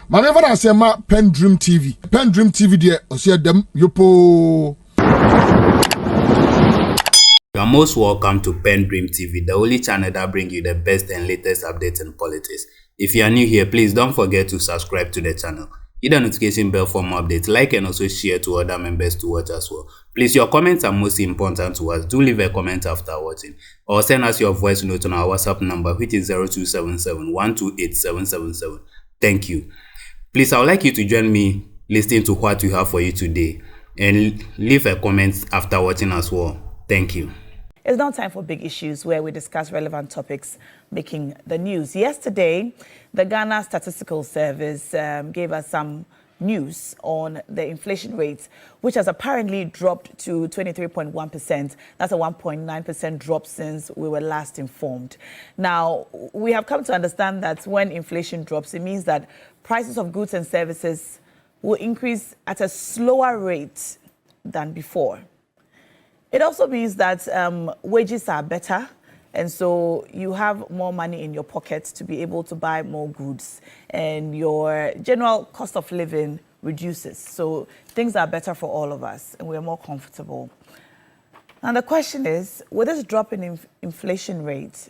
Maneva na sema PENDREAM TV. PENDREAM TV de osia dem yopo. You are most welcome to PENDREAM TV, the only channel that brings you the best and latest updates in politics. If you are new here, please don't forget to subscribe to the channel. Hit the notification bell for more updates, like and also share to other members to watch as well. Please, your comments are most important to us. Do leave a comment after watching or send us your voice note on our WhatsApp number, which is 0277 128 777. Thank you. Please, I would like you to join me listening to what we have for you today and leave a comment after watching as well. Thank you. It's now time for Big Issues, where we discuss relevant topics making the news. Yesterday, the Ghana Statistical Service gave us some news on the inflation rate, which has apparently dropped to 23.1%. That's a 1.9% drop since we were last informed. Now, we have come to understand that when inflation drops, it means that prices of goods and services will increase at a slower rate than before. It also means that wages are better, and so you have more money in your pocket to be able to buy more goods, and your general cost of living reduces. So things are better for all of us, and we're more comfortable. Now the question is, with this drop in inflation rate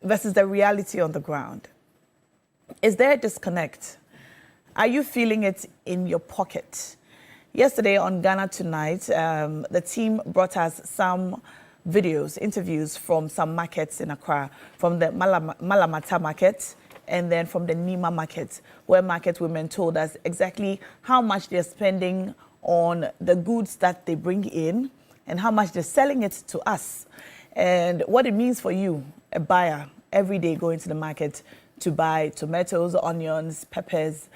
versus the reality on the ground, is there a disconnect? Are you feeling it in your pocket? Yesterday on Ghana Tonight, the team brought us some videos, interviews from some markets in Accra, from the Malamata market and then from the Nima market, where market women told us exactly how much they're spending on the goods that they bring in and how much they're selling it to us, and what it means for you, a buyer, every day going to the market to buy tomatoes, onions, peppers,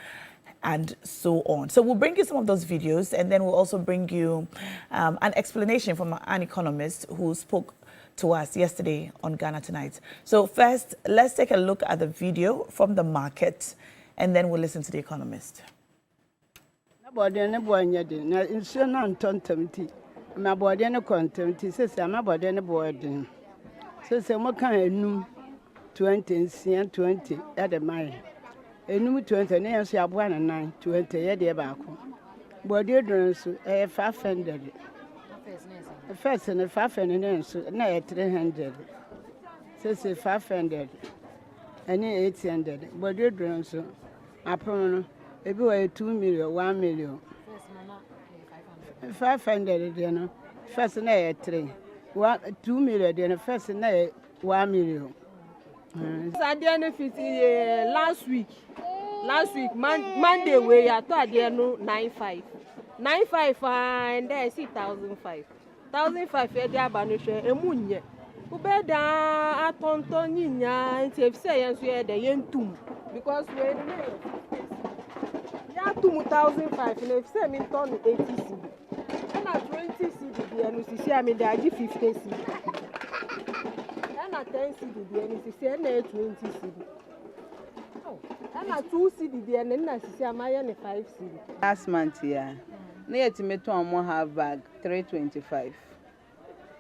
and so on. So we'll bring you some of those videos, and then we'll also bring you an explanation from an economist who spoke to us yesterday on Ghana Tonight. So first, let's take a look at the video from the market, and then we'll listen to the economist. Enum 20 na yanso aboa na 9 20 ye de baako body dron so 500 first na 500 na yanso na 300 say 500 any 800 body dron so apon no ebi wa 2 million 1 million 500 de no first na 3 2 million de no first na 1 million. Last week, Monday we are to there no 95, and there see 1,500. 1,500 there banishe emunye. Ubeda atonto nyinya nti efise yenso ye de yentum because we ya 2,500 and efise mi ton 80 cedi. And at 20 cedi there no sisi am dey 50 cedi. And at 10 cedi there no sisi na 20 cedi. And at 2 cedi there na sisi am na 5 cedi. Last month yeah. Na yet me to am have bag 325.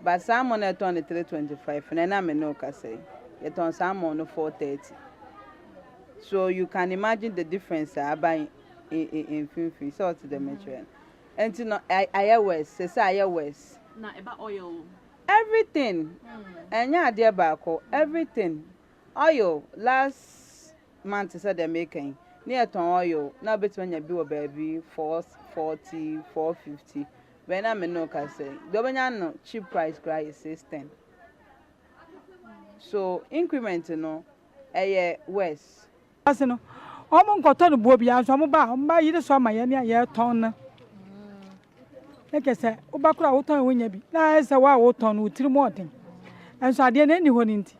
But salmon at on 325 and I no can say it on salmon 430. So you can imagine the difference I buy in Infl so to the material. And you know I west say I west. Na about oil. Everything. And yeah dear bako everything. Oil last month said they're making near to oil now between your bill baby 440 450. When I'm no can say the cheap price cry is 610. So increment no a west. As no omo nkoto no bobia so mo ba yire so ma ye ne ye ton na ekese obakura wo ton wonya bi na ese wa wo ton no tiri mo den enso ade na ni ho ni nti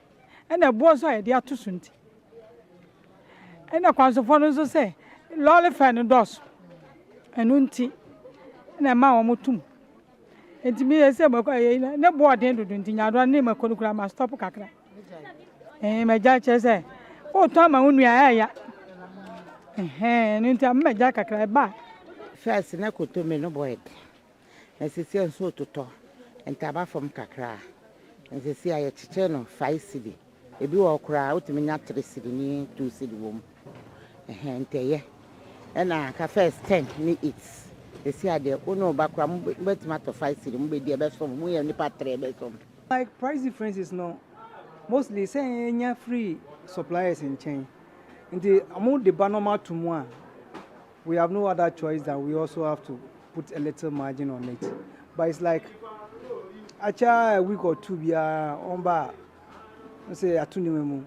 e na bo so ye de atoso nti e na kwanso fo no so say lolly fan dos enu nti na ma wo mutum enti mi ese mo kwa ye na bo den dudu nti nyado na ma konukura ma stop kakra ma ja chese o to ma unu ya nti am ma ja kakra ba First na koto me no boy. Na sisi enso toto. Enta ba fom kakra. Na sisi aye chiche no 5 cedi. Ebi wo kra utimi nya 3 cedi ni 2 cedi wom. Nteye. Na ka first 10 ni eats. They say there no bakwa but matter 5 cedi mbe dia be so mu ye nipa 3 be so. Like price differences no mostly say free suppliers in chain. In the amount the normal to more, we have no other choice than we also have to put a little margin on it. But it's like a week or two we are on bar. Say atuni memu.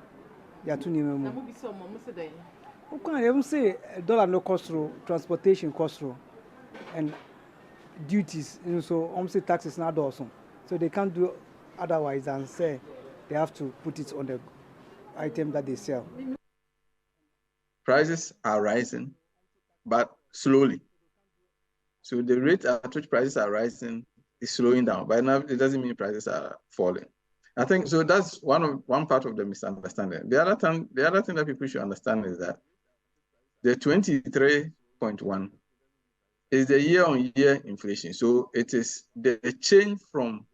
Who can even say dollar no cost through, transportation cost through, and duties, so say taxes not also. So they can't do otherwise than say they have to put it on the item that they sell. Prices are rising, but slowly. So the rate at which prices are rising is slowing down, but now it doesn't mean prices are falling. I think so. That's one part of the misunderstanding. The other thing that people should understand is that the 23.1 is the year-on-year inflation. So it is the change from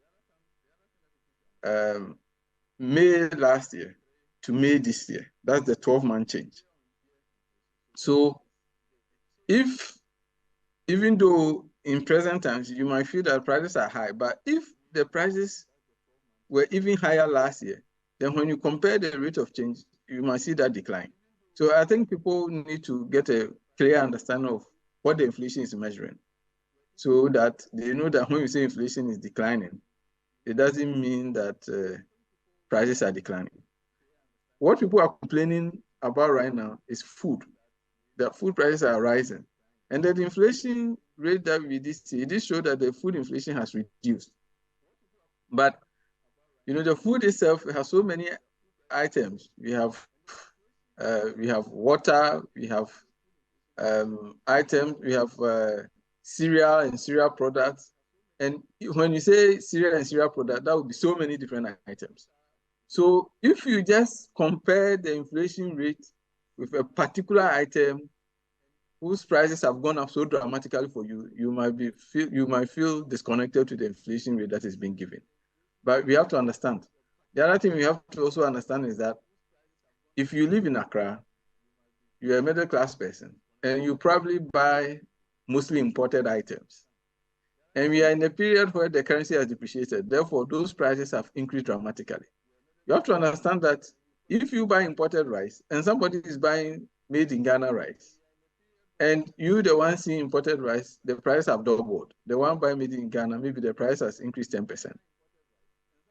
May last year to May this year. That's the 12-month change. So even though in present times you might feel that prices are high, but if the prices were even higher last year, then when you compare the rate of change, you might see that decline. So I think people need to get a clear understanding of what the inflation is measuring, so that they know that when you say inflation is declining, it doesn't mean that prices are declining. What people are complaining about right now is food. The food prices are rising. And the inflation rate that we did see, it did show that the food inflation has reduced. But the food itself has so many items. We have water, we have items, we have cereal and cereal products. And when you say cereal and cereal product, that would be so many different items. So if you just compare the inflation rate with a particular item whose prices have gone up so dramatically for you, you might feel disconnected to the inflation rate that is being given. But we have to understand. The other thing we have to also understand is that if you live in Accra, you're a middle class person, and you probably buy mostly imported items. And we are in a period where the currency has depreciated. Therefore, those prices have increased dramatically. You have to understand that if you buy imported rice and somebody is buying made in Ghana rice, and you, the one seeing imported rice, the price have doubled. The one buying made in Ghana, maybe the price has increased 10%.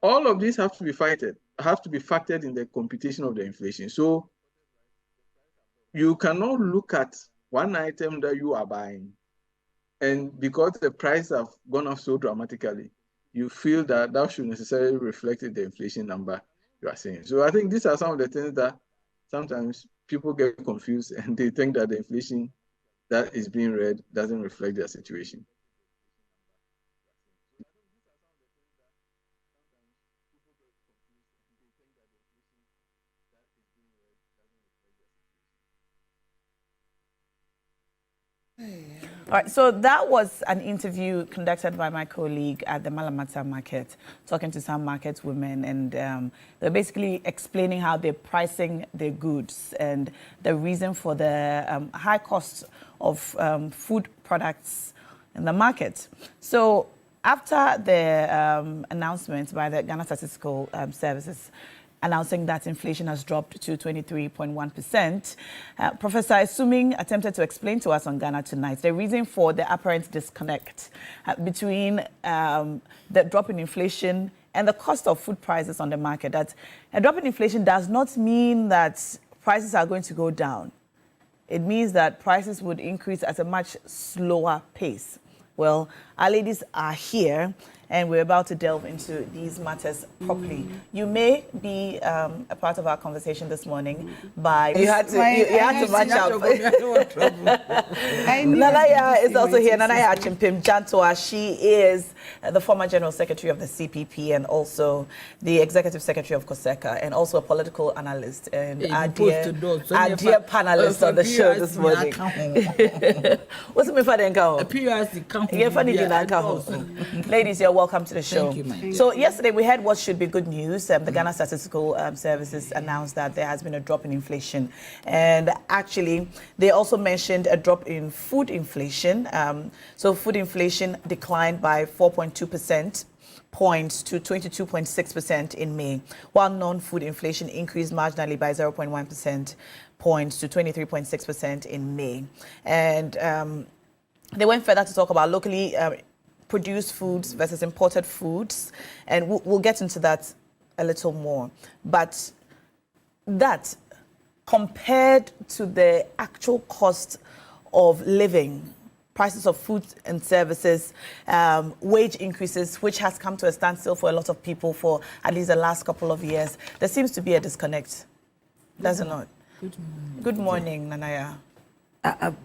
All of these have to be factored in the computation of the inflation. So you cannot look at one item that you are buying, and because the price have gone up so dramatically, you feel that should necessarily reflect the inflation number you are seeing. So I think these are some of the things that sometimes people get confused and they think that the inflation that is being read doesn't reflect their situation. All right, so that was an interview conducted by my colleague at the Malamata market, talking to some market women, and they're basically explaining how they're pricing their goods and the reason for the high cost of food products in the market. So after the announcement by the Ghana Statistical Services announcing that inflation has dropped to 23.1%. Professor Isuming attempted to explain to us on Ghana Tonight the reason for the apparent disconnect between the drop in inflation and the cost of food prices on the market. That a drop in inflation does not mean that prices are going to go down. It means that prices would increase at a much slower pace. Well, our ladies are here, and we're about to delve into these matters properly. You may be a part of our conversation this morning by... You had to match up. Nanaya is also here. Nanaya Chimpim Jantua. She is the former General Secretary of the CPP and also the Executive Secretary of COSECA, and also a political analyst and our dear panelist on the show this morning. What's the matter? Ladies, you're welcome. welcome to the show. Thank you, my dear. So yesterday we had what should be good news. The Ghana Statistical Services announced that there has been a drop in inflation. And actually, they also mentioned a drop in food inflation. So food inflation declined by 4.2% points to 22.6% in May, while non-food inflation increased marginally by 0.1% points to 23.6% in May. And they went further to talk about locally produced foods versus imported foods, and we'll get into that a little more. But that, compared to the actual cost of living, prices of food and services, wage increases, which has come to a standstill for a lot of people for at least the last couple of years, there seems to be a disconnect, does it not? Good morning, Nanaya.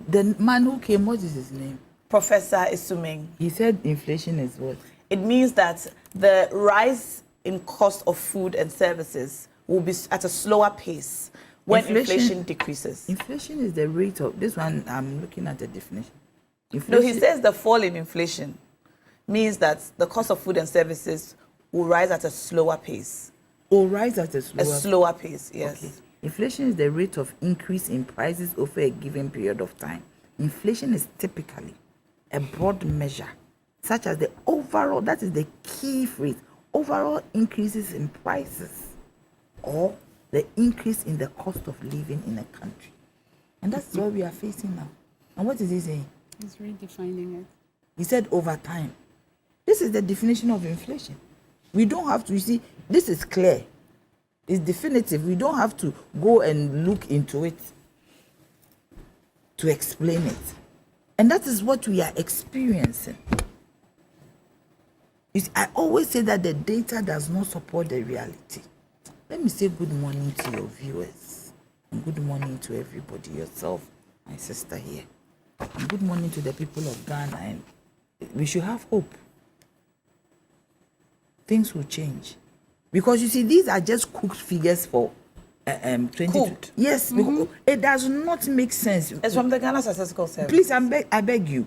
The man who came, what is his name? Professor Isuming. He said inflation is what? It means that the rise in cost of food and services will be at a slower pace when inflation decreases. Inflation is the rate of, this one I'm looking at the definition. No, he says the fall in inflation means that the cost of food and services will rise at a slower pace. Or rise at a slower pace, yes. Okay. Inflation is the rate of increase in prices over a given period of time. Inflation is typically a broad measure, such as the overall, that is the key phrase, overall increases in prices or the increase in the cost of living in a country. And that's what we are facing now. And what is he saying? He's redefining it. He said over time. This is the definition of inflation. We don't have to, you see, this is clear. It's definitive. We don't have to go and look into it to explain it. And that is what we are experiencing. I always say that the data does not support the reality. Let me say good morning to your viewers. And good morning to everybody, yourself, my sister here. And good morning to the people of Ghana. And we should have hope. Things will change. Because you see, these are just cooked figures for 20. Cooked? Yes, because it does not make sense. It's from the Ghana Statistical Service. Please, I beg you.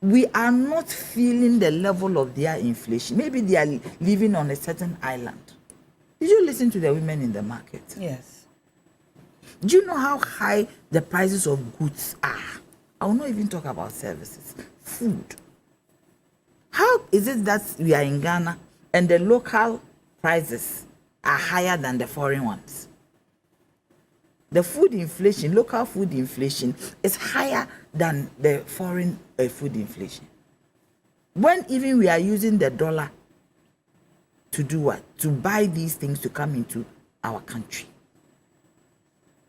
We are not feeling the level of their inflation. Maybe they are living on a certain island. Did you listen to the women in the market? Yes. Do you know how high the prices of goods are? I will not even talk about services. Food. How is it that we are in Ghana and the local prices are higher than the foreign ones? The food inflation, local food inflation, is higher than the foreign food inflation. When even we are using the dollar to do what? To buy these things to come into our country.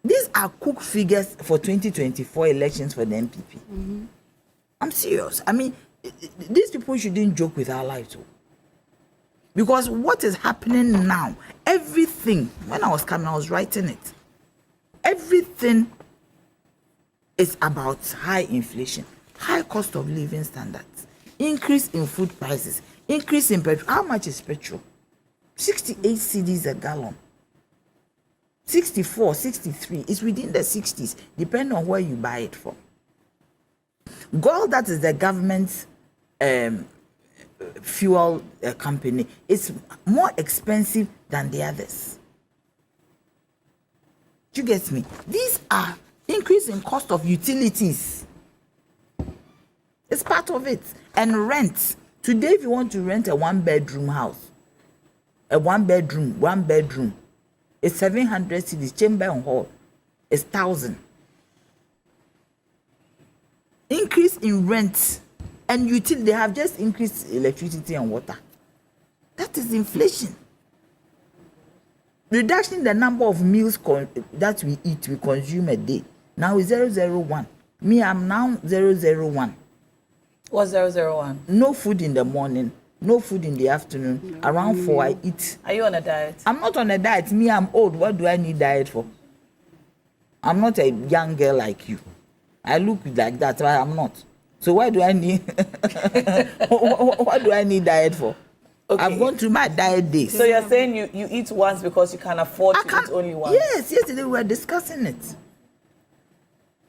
These are cooked figures for 2024 elections for the MPP. I'm serious. I mean, these people shouldn't joke with our lives. Because what is happening now, everything, when I was coming, I was writing it. Everything is about high inflation, high cost of living standards, increase in food prices, increase in petrol. How much is petrol? 68 cedis a gallon. 64, 63. It's within the 60s, depending on where you buy it from. Gov't, that is the government's fuel company, is more expensive than the others. Do you get me? These are increase in cost of utilities. It's part of it. And rent. Today, if you want to rent a one-bedroom house, a one-bedroom, it's 700 cedis. Chamber and hall is 1,000. Increase in rent and utility. They have just increased electricity and water. That is inflation. Reduction in the number of meals that we eat, we consume a day. Now is 001. Me, I'm now 001. What's 001? No food in the morning, no food in the afternoon. Around 4, I eat. Are you on a diet? I'm not on a diet. Me, I'm old. What do I need diet for? I'm not a young girl like you. I look like that, but I'm not. So why do I need what do I need diet for? Okay. I've gone through my diet days. So you're saying you eat once because you can afford to eat only once? Yes, yesterday we were discussing it.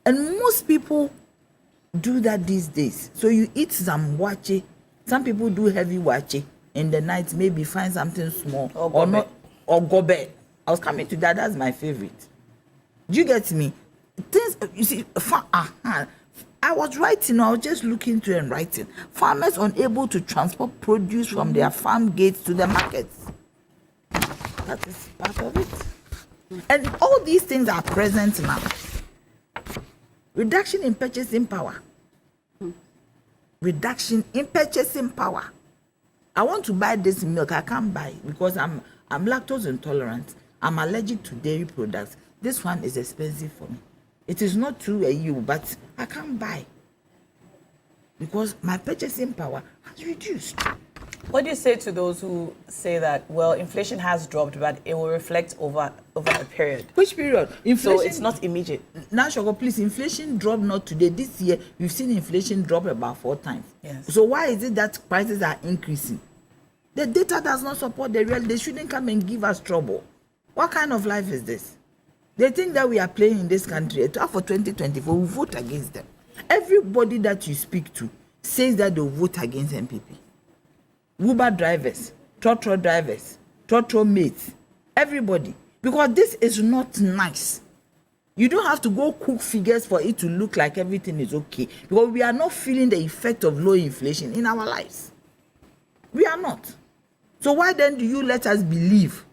And most people do that these days. So you eat some wache. Some people do heavy wache. in the night, maybe find something small or not, or Gov't. I was coming to that. That's my favorite. Do you get me? Things you see. I was writing. I was just looking to and writing. Farmers unable to transport produce from their farm gates to the markets. That is part of it. And all these things are present now. Reduction in purchasing power. Reduction in purchasing power. I want to buy this milk. I can't buy because I'm lactose intolerant. I'm allergic to dairy products. This one is expensive for me. It is not true you, but I can't buy because my purchasing power has reduced. What do you say to those who say that, well, inflation has dropped, but it will reflect over a period? Which period? Inflation, so it's not immediate. Now, Shogo, please, inflation dropped not today. This year, we've seen inflation drop about 4 times. Yes. So why is it that prices are increasing? The data does not support the real. They shouldn't come and give us trouble. What kind of life is this? They think that we are playing in this country. For 2024, we vote against them. Everybody that you speak to says that they'll vote against MPP. Uber drivers, trotro drivers, trotro mates, everybody. Because this is not nice. You don't have to go cook figures for it to look like everything is okay. Because we are not feeling the effect of low inflation in our lives. We are not. So why then do you let us believe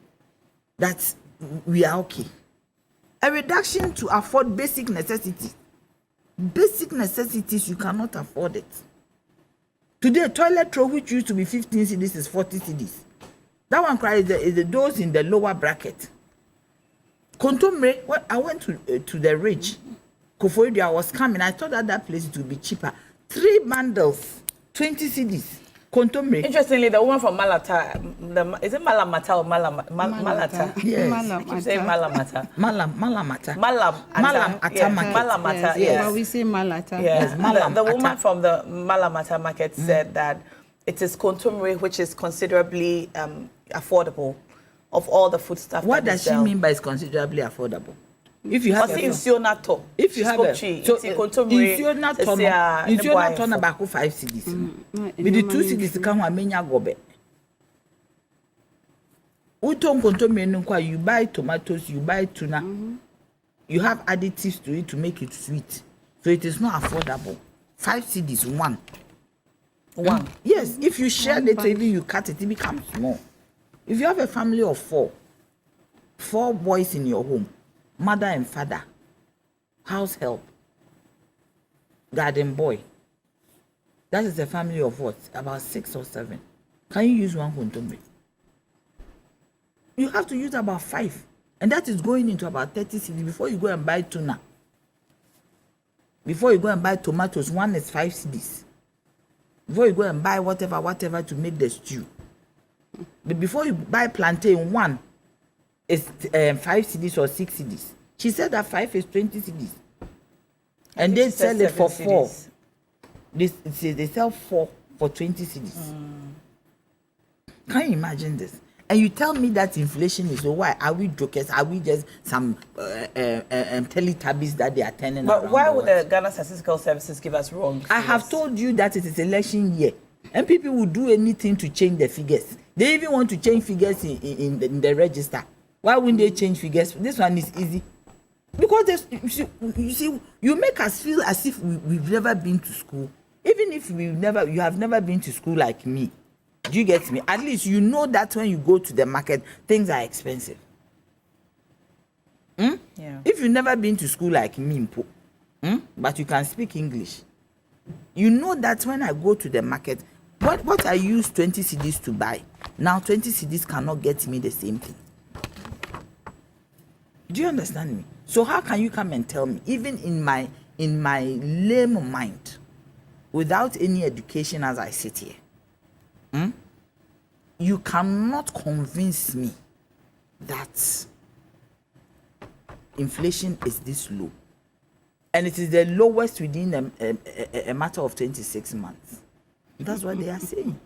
that we are okay? A reduction to afford basic necessities. Basic necessities, you cannot afford it. Today, toilet roll, which used to be 15 cedis, is 40 cedis. That one cries is the those in the lower bracket. Kontomre, I went to the ridge. Kofoidi, I was coming. I thought that place would be cheaper. 3 bundles, 20 cedis. Kontomre. Interestingly, the woman from Malata, is it Malamata or Malata? Yes. I keep saying Malamata. Malamata. Malamata, yes. But we say Malata. Yes. The woman from the Malamata market said that it is Kontomre, which is considerably affordable of all the food stuff. What does she mean by it's considerably affordable? If you have if you have a so insionato na back 5 cedis. With the 2 cedis come and menya Gov't. Uton kontomre nkwa, you buy tomatoes, you buy tuna. You have additives to it to make it sweet. So it is not affordable. 5 cedis one. Yes, if you share it, even you cut it, it becomes small. If you have a family of 4 boys in your home, mother and father, house help, garden boy. That is a family of what? About 6 or 7. Can you use one kontomre? You have to use about 5. And that is going into about 30 cedis before you go and buy tuna. Before you go and buy tomatoes, one is 5 cedis. Before you go and buy whatever to make the stew. But before you buy plantain, one is 5 cedis or 6 cedis. She said that 5 is 20 cedis. And they sell it for 4. They sell 4 for 20 cedis. Can you imagine this? And you tell me that inflation is so why? Are we jokers? Are we just some Teletubbies that they are turning But around? why would the Ghana Statistical Services give us wrong figures? I have told you that it is election year. And people will do anything to change the figures. They even want to change figures in the register. Why wouldn't they change figures? This one is easy. Because you see, you make us feel as if we've never been to school. Even if you have never been to school like me. Do you get me? At least you know that when you go to the market, things are expensive. Yeah. If you've never been to school like me, but you can speak English, you know that when I go to the market, what I use 20 cedis to buy, now 20 cedis cannot get me the same thing. Do you understand me? So how can you come and tell me, even in my lame mind, without any education as I sit here, you cannot convince me that inflation is this low, and it is the lowest within a matter of 26 months. That's what they are saying.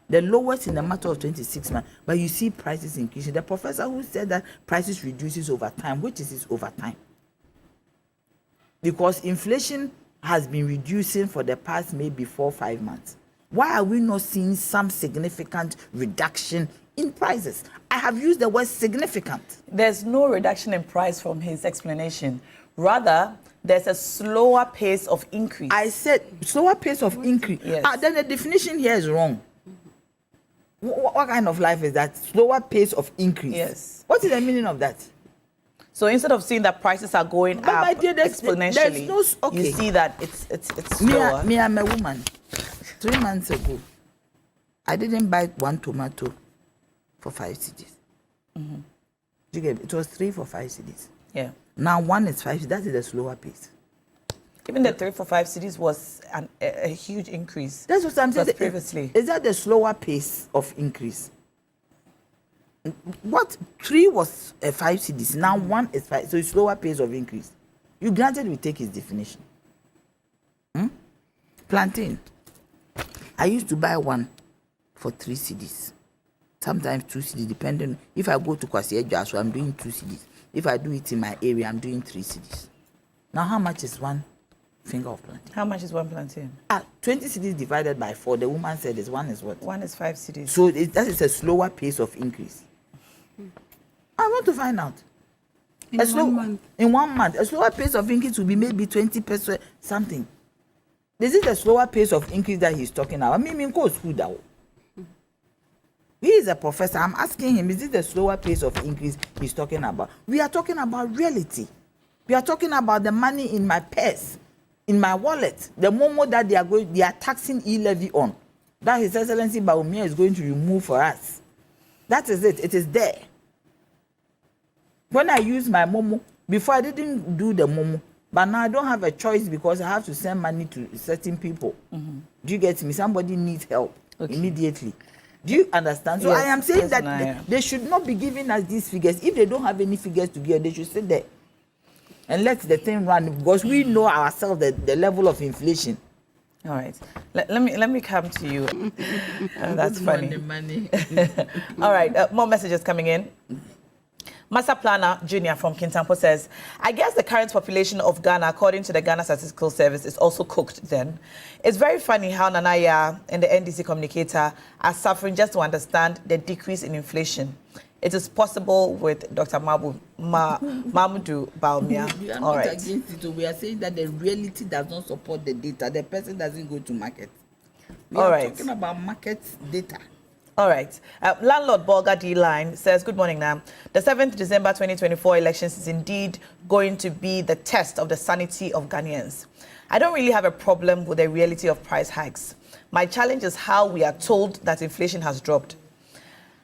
The lowest in a matter of 26 months, but you see prices increasing. The professor who said that prices reduces over time, which is over time? Because inflation has been reducing for the past maybe 4 or 5 months. Why are we not seeing some significant reduction in prices? I have used the word significant. There's no reduction in price from his explanation. Rather, there's a slower pace of increase. I said slower pace of increase. Yes. Then the definition here is wrong. What kind of life is that? Slower pace of increase. Yes. What is the meaning of that? So instead of seeing that prices are going But up my dear, exponentially, you see that it's slower. Me, I'm a woman. 3 months ago, I didn't buy one tomato for 5 cedis. Mm-hmm. You get it? Was 3 for 5 cedis. Yeah. Now 1 is 5. That is a slower pace. Even the 3 for 5 cedis was a huge increase. That's what I'm saying. Previously, is that the slower pace of increase? What 3 was 5 cedis. Now 1 is 5. So it's slower pace of increase. You granted we take his definition. Plantain. I used to buy 1 for 3 cedis. Sometimes 2 cedis, depending. If I go to Kwasi, so I'm doing 2 cedis. If I do it in my area, I'm doing 3 cedis. Now how much is 1 finger of plantain? How much is 1 plantain? 20 cedis divided by 4. The woman said is 1 is what? 1 is 5 cedis. So that is a slower pace of increase. I want to find out. In 1 month. In 1 month, a slower pace of increase will be maybe 20% something. This is the slower pace of increase that he's talking about. I mean, go school that. He is a professor. I'm asking him, is it the slower pace of increase he's talking about? We are talking about reality. We are talking about the money in my purse, in my wallet, the moment that they are taxing e-levy on, that His Excellency Bawumia is going to remove for us. That is it. It is there. When I use my Momo, before I didn't do the Momo, but now I don't have a choice because I have to send money to certain people. Mm-hmm. Do you get me? Somebody needs help immediately. Do you understand? So yes, I am saying that Naya. they should not be giving us these figures. If they don't have any figures to give, they should sit there and let the thing run, because we know ourselves the level of inflation. All right. Let me come to you. That's funny. Money. All right. More messages coming in. Master Planner Junior from Kintampo says, I guess the current population of Ghana, according to the Ghana Statistical Service, is also cooked then. It's very funny how Nanaya and the NDC communicator are suffering just to understand the decrease in inflation. It is possible with Dr. Mamudu Bawumia. We are All not right. against it. So we are saying that the reality does not support the data. The person doesn't go to market. We All are right. talking about market data. All right. Landlord Bolga D Line says, good morning now. The 7th December 2024 elections is indeed going to be the test of the sanity of Ghanaians. I don't really have a problem with the reality of price hikes. My challenge is how we are told that inflation has dropped.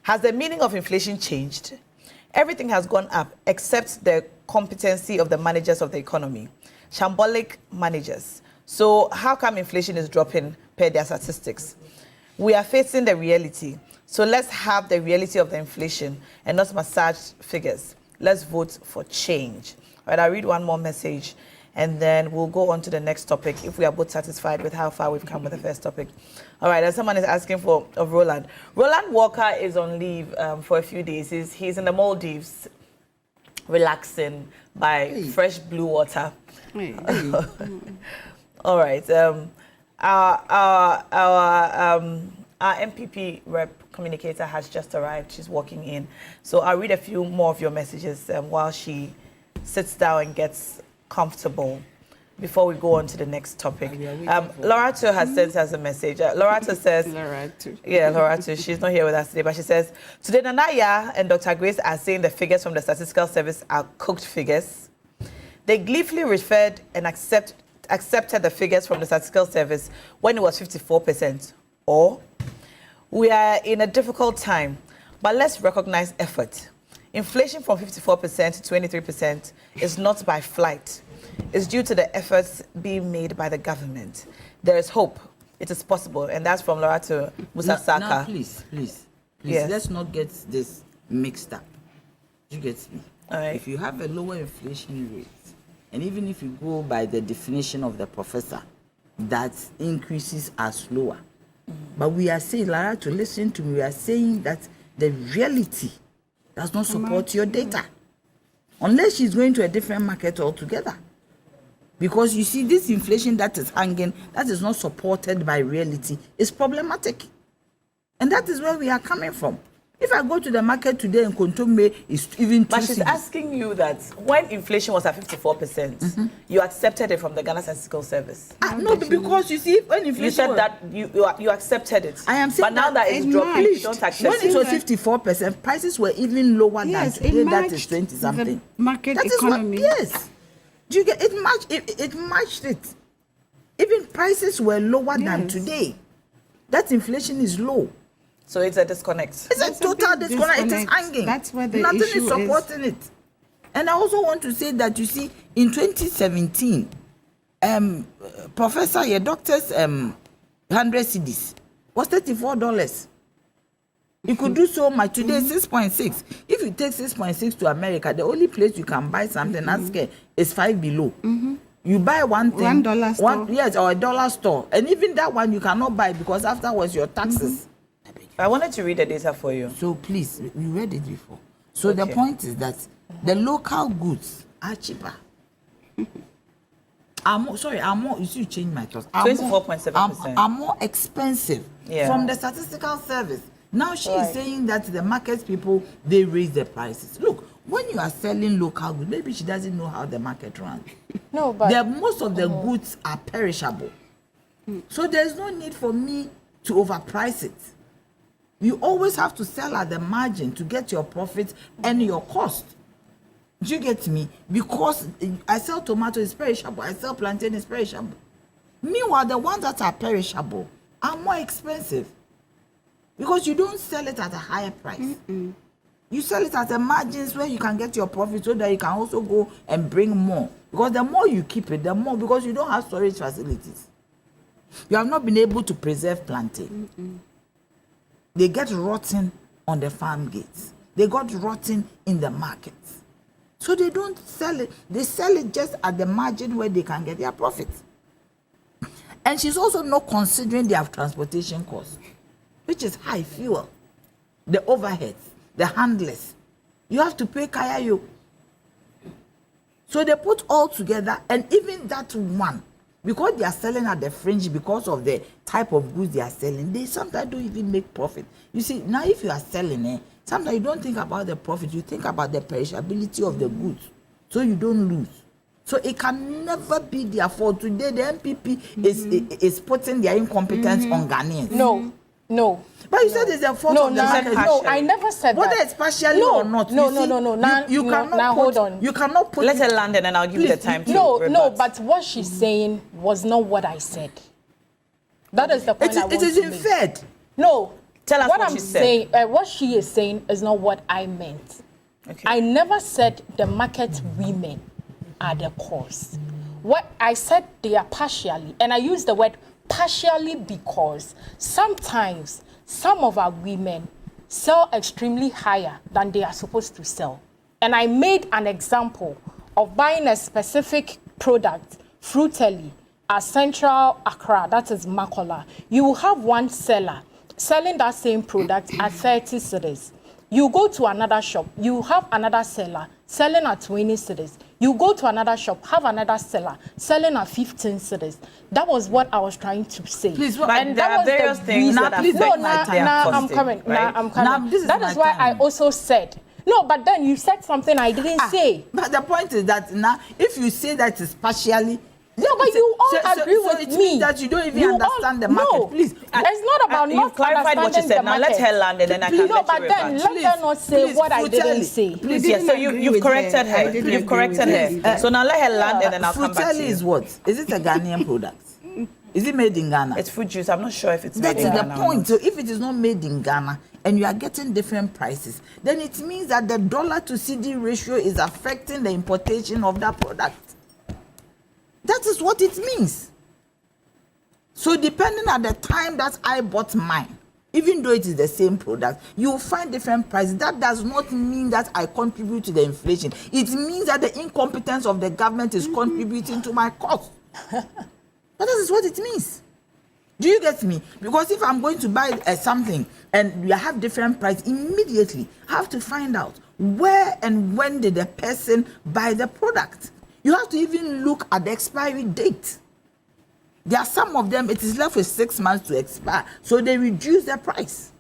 Has the meaning of inflation changed? Everything has gone up except the competency of the managers of the economy, shambolic managers. So how come inflation is dropping per their statistics? We are facing the reality. So let's have the reality of the inflation and not massage figures. Let's vote for change. All right, I'll read one more message and then we'll go on to the next topic if we are both satisfied with how far we've come with the first topic. All right, and someone is asking of Roland. Roland Walker is on leave for a few days. He's in the Maldives, relaxing by fresh blue water. All right. Our MPP rep communicator has just arrived. She's walking in. So I'll read a few more of your messages while she sits down and gets comfortable before we go on to the next topic. Lorato has sent us a message. Lorato says... Lorato. Yeah, Lorato. She's not here with us today, but she says, today Nanaya and Dr. Grace are saying the figures from the Statistical Service are cooked figures. They gleefully referred and accepted the figures from the Statistical Service when it was 54%. Or, we are in a difficult time, but let's recognize effort. Inflation from 54% to 23% is not by flight. It's due to the efforts being made by the government. There is hope. It is possible. And that's from Lorato Musasaka. Now, please, yes. Let's not get this mixed up. You get me? All right. If you have a lower inflation rate, and even if you go by the definition of the professor, that increases are slower. But we are saying, Lara, to listen to me, we are saying that the reality does not support your data. Unless she's going to a different market altogether. Because you see, this inflation that is hanging, that is not supported by reality, is problematic. And that is where we are coming from. If I go to the market today and Kontombe is even 2 But she's asking you that when inflation was at 54%, you accepted it from the Ghana Statistical Service. No, because you see, when inflation you said that you accepted it. I am saying but now that it's dropping, you don't accept when it was 54%, prices were even lower than today. That is 20 something. Market that economy. Is what, yes. Do you get it? It matched it. Even prices were lower than today. That inflation is low. So it's a disconnect. It's a total disconnect. It is hanging. That's where the Nothing issue is supporting it. And I also want to say that you see, in 2017, Professor, your doctor's 100 cedis was $34. You could do so much today, 6.6. If you take 6.6 to America, the only place you can buy something that's is 5 below. You buy one thing, $1 store. Yes, or $1 store, and even that one you cannot buy because afterwards your taxes. I wanted to read the data for you. So please, we read it before. So the point is that the local goods are cheaper. You should change my thoughts. 24.7%. Are more expensive from the statistical service. Now she is saying that the market people, they raise the prices. Look, when you are selling local goods, maybe she doesn't know how the market runs. No, but most of the goods are perishable. So there's no need for me to overprice it. You always have to sell at the margin to get your profit and your cost. Do you get me? Because I sell tomato, it's perishable. I sell plantain, it's perishable. Meanwhile, the ones that are perishable are more expensive. Because you don't sell it at a higher price. You sell it at the margins where you can get your profit so that you can also go and bring more. Because the more you keep it, the more, because you don't have storage facilities. You have not been able to preserve plantain. They get rotten on the farm gates. They got rotten in the markets. So they don't sell it. They sell it just at the margin where they can get their profit. And she's also not considering their transportation costs, which is high fuel, the overheads, the handlers. You have to pay Kayayo. So they put all together, and even that one, because they are selling at the fringe because of the type of goods they are selling, they sometimes don't even make profit. You see, now if you are selling, sometimes you don't think about the profit, you think about the perishability of the goods, so you don't lose. So it can never be their fault. Today the MPP is putting their incompetence on Ghanaians. No. But you said it's a fault of the market. No, I never said whether that. Whether it's partially or not. No. You cannot hold on. You cannot put. Let her land and then I'll give you the time to No, but what she's saying was not what I said. That is the point I want to make. It is inferred. No. Tell us what I'm she saying. What she is saying is not what I meant. Okay. I never said the market women are the cause. What I said, they are partially, and I use the word partially because sometimes some of our women sell extremely higher than they are supposed to sell. And I made an example of buying a specific product, Fruitelli, at Central Accra, that is Makola. You will have one seller selling that same product at 30 cedis. You go to another shop, you have another seller selling at 20 cedis. You go to another shop, have another seller selling at 15 cedis. That was what I was trying to say. Please, but and there are various things that affect I'm coming. That is why I also said. No, but then you said something I didn't say. But the point is that now, if you say that it's partially. No, but you all agree with it me. Means that you don't even understand the market. No, please. It's not about not clarified what you said. Now let her land and then I can let but then let her not say what I didn't say. Please, yes. So you've corrected her. You've corrected her. So now let her land and then I'll come back to you. Fruitelli is what? Is it a Ghanaian product? Is it made in Ghana? It's fruit juice. I'm not sure if it's made in Ghana. That's the point. So if it is not made in Ghana and you are getting different prices, then it means that the dollar to CD ratio is affecting the importation of that product. That is what it means. So depending on the time that I bought mine, even though it is the same product, you will find different prices. That does not mean that I contribute to the inflation. It means that the incompetence of the government is contributing to my cost. But that is what it means. Do you get me? Because if I'm going to buy something and you have different price, immediately I have to find out where and when did the person buy the product. You have to even look at the expiry date. There are some of them, it is left with 6 months to expire, so they reduce the price.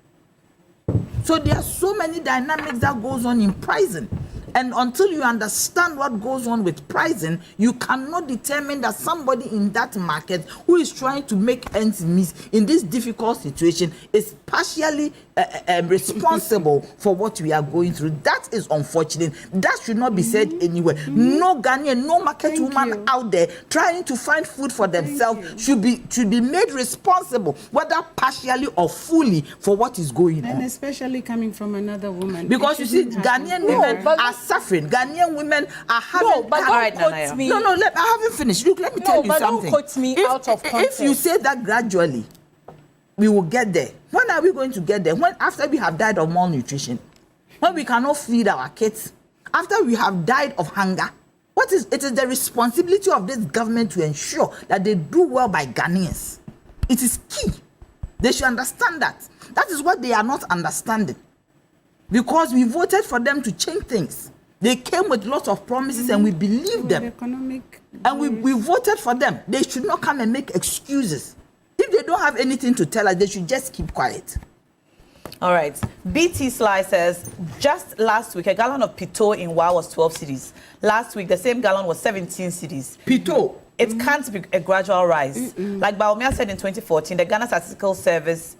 So there are so many dynamics that goes on in pricing. And until you understand what goes on with pricing, you cannot determine that somebody in that market who is trying to make ends meet in this difficult situation is partially responsible for what we are going through. That is unfortunate. That should not be said anywhere. No Ghanaian, no market woman out there trying to find food for themselves should be made responsible, whether partially or fully, for what is going on. And especially coming from another woman. Because you see, Ghanaian women are suffering. Ghanaian women are having. No, but don't quote me. No, I haven't finished. Look, let me tell you something. Don't quote me out of context. If you say that gradually, we will get there. When are we going to get there? When after we have died of malnutrition, when we cannot feed our kids, after we have died of hunger. It is the responsibility of this government to ensure that they do well by Ghanaians. It is key. They should understand that. That is what they are not understanding. Because we voted for them to change things. They came with lots of promises and we believed them. And we voted for them. They should not come and make excuses. If they don't have anything to tell us, they should just keep quiet. All right. BT Sly says, just last week, a gallon of Pito in WA was 12 cedis. Last week, the same gallon was 17 cedis. Pito? It can't be a gradual rise. Like Baumia said in 2014, the Ghana Statistical Service,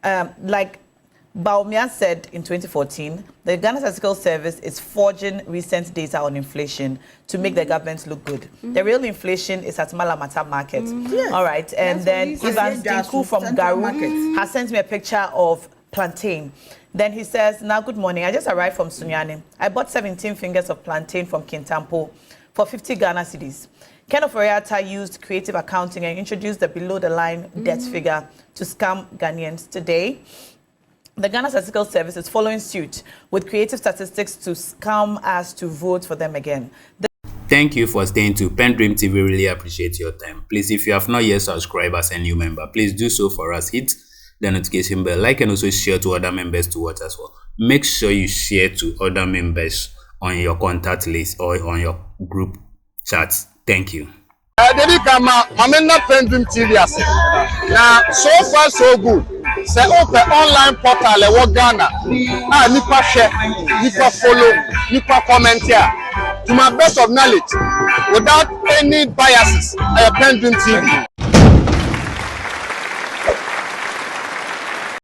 Baumia said in 2014, the Ghana Statistical Service is forging recent data on inflation to make the government look good. The real inflation is at Malamata Market. Yes. All right. And then Ivan Stinku from Garu has sent me a picture of plantain. Then he says, now good morning. I just arrived from Sunyani. I bought 17 fingers of plantain from Kintampo for 50 Ghana cedis. Ken of Oriata used creative accounting and introduced the below-the-line debt figure to scam Ghanaians. Today, the Ghana Statistical Service is following suit with creative statistics to scam us to vote for them again. Thank you for staying to PENDREAM TV. Really appreciate your time. Please, if you have not yet subscribed as a new member, please do so for us. Hit the notification bell, like, and also share to other members to watch as well. Make sure you share to other members on your contact list or on your group chats. Thank you. PENDREAM TV now, so far so good. Say open online portal e wo Ghana. Nipa share, nipa follow, nipa comment here. To my best of knowledge, without any biases, PENDREAM TV.